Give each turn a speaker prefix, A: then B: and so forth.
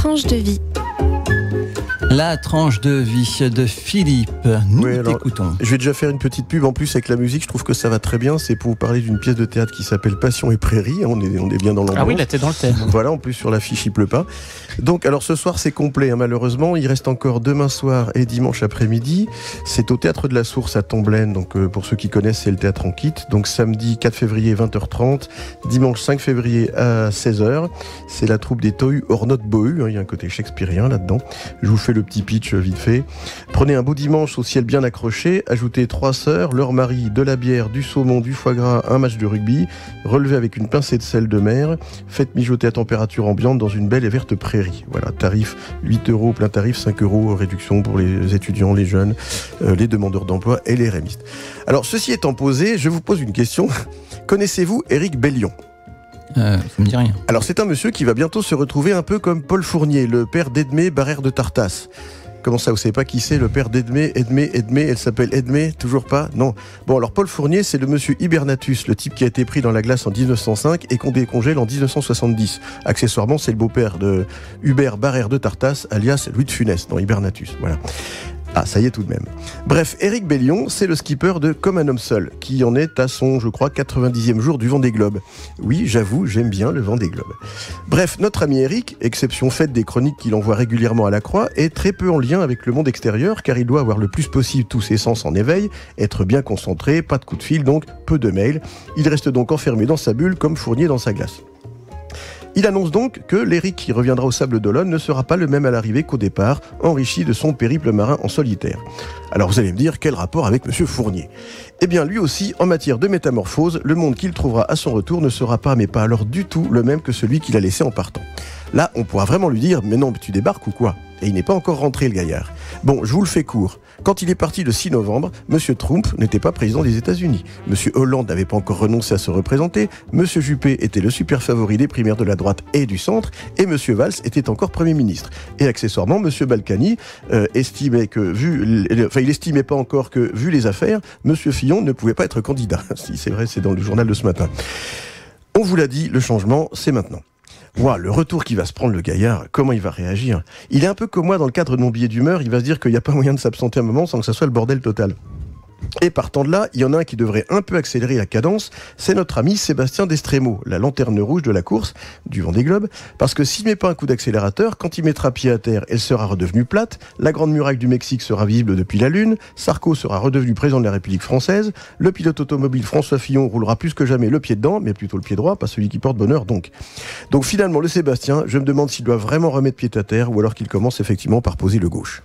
A: tranche de vie.
B: La tranche de vie de Philippe. Nous t'écoutons.
C: Je vais déjà faire une petite pub en plus avec la musique. Je trouve que ça va très bien. C'est pour vous parler d'une pièce de théâtre qui s'appelle Passion et Prairie. On est bien dans l'ambiance.
D: Ah oui, là t'es dans le thème.
C: Voilà, en plus sur l'affiche il pleut pas. Donc alors ce soir c'est complet malheureusement. Il reste encore demain soir et dimanche après-midi. C'est au Théâtre de la Source à Tomblaine. Donc pour ceux qui connaissent, c'est le théâtre en kit. Donc samedi 4 février 20h30, dimanche 5 février à 16h. C'est la troupe des Tohu Ornot Bohu. Il y a un côté shakespearien là-dedans. Je vous fais le petit pitch vite fait. Prenez un beau dimanche au ciel bien accroché, ajoutez 3 sœurs, leur mari, de la bière, du saumon, du foie gras, un match de rugby, relevez avec une pincée de sel de mer, faites mijoter à température ambiante dans une belle et verte prairie. Voilà, tarif 8 €, plein tarif 5 €, réduction pour les étudiants, les jeunes, les demandeurs d'emploi et les rémistes. Alors ceci étant posé, je vous pose une question. Connaissez-vous Éric Bellion ?
B: Ça me dit rien.
C: Alors c'est un monsieur qui va bientôt se retrouver un peu comme Paul Fournier, le père d'Edmé Barrère de Tartas. Comment ça, vous savez pas qui c'est, le père d'Edmé, elle s'appelle Edmé, toujours pas ? Non. Bon, alors Paul Fournier, c'est le monsieur Hibernatus, le type qui a été pris dans la glace en 1905 et qu'on décongèle en 1970. Accessoirement, c'est le beau-père de Hubert Barrère de Tartas, alias Louis de Funès, dans Hibernatus, voilà. Ah, ça y est tout de même. Bref, Éric Bellion, c'est le skipper de Comme un homme seul, qui en est à son, je crois, 90e jour du Vendée Globe. Oui, j'avoue, j'aime bien le Vendée Globe. Bref, notre ami Éric, exception faite des chroniques qu'il envoie régulièrement à la Croix, est très peu en lien avec le monde extérieur, car il doit avoir le plus possible tous ses sens en éveil, être bien concentré, pas de coup de fil, donc peu de mails. Il reste donc enfermé dans sa bulle comme Fournier dans sa glace. Il annonce donc que l'Éric qui reviendra au Sable d'Olonne ne sera pas le même à l'arrivée qu'au départ, enrichi de son périple marin en solitaire. Alors vous allez me dire, quel rapport avec Monsieur Fournier ? Eh bien lui aussi, en matière de métamorphose, le monde qu'il trouvera à son retour ne sera pas, mais pas alors du tout, le même que celui qu'il a laissé en partant. Là, on pourra vraiment lui dire « Mais non, mais tu débarques ou quoi ?» Et il n'est pas encore rentré, le gaillard. Bon, je vous le fais court. Quand il est parti le 6 novembre, M. Trump n'était pas président des États-Unis. M. Hollande n'avait pas encore renoncé à se représenter. M. Juppé était le super favori des primaires de la droite et du centre. Et M. Valls était encore Premier ministre. Et accessoirement, M. Balkany estimait que, il estimait pas encore que, vu les affaires, M. Fillon ne pouvait pas être candidat. Si c'est vrai, c'est dans le journal de ce matin. On vous l'a dit, le changement, c'est maintenant. Wow, le retour qui va se prendre le gaillard, comment il va réagir ? Il est un peu comme moi dans le cadre de mon billet d'humeur, il va se dire qu'il n'y a pas moyen de s'absenter un moment sans que ça soit le bordel total. Et partant de là, il y en a un qui devrait un peu accélérer la cadence, c'est notre ami Sébastien Destremo, la lanterne rouge de la course du Vendée Globe, parce que s'il met pas un coup d'accélérateur, quand il mettra pied à terre, elle sera redevenue plate, la grande muraille du Mexique sera visible depuis la Lune, Sarko sera redevenu président de la République française, le pilote automobile François Fillon roulera plus que jamais le pied dedans, mais plutôt le pied droit, pas celui qui porte bonheur donc. Donc finalement, le Sébastien, je me demande s'il doit vraiment remettre pied à terre, ou alors qu'il commence effectivement par poser le gauche.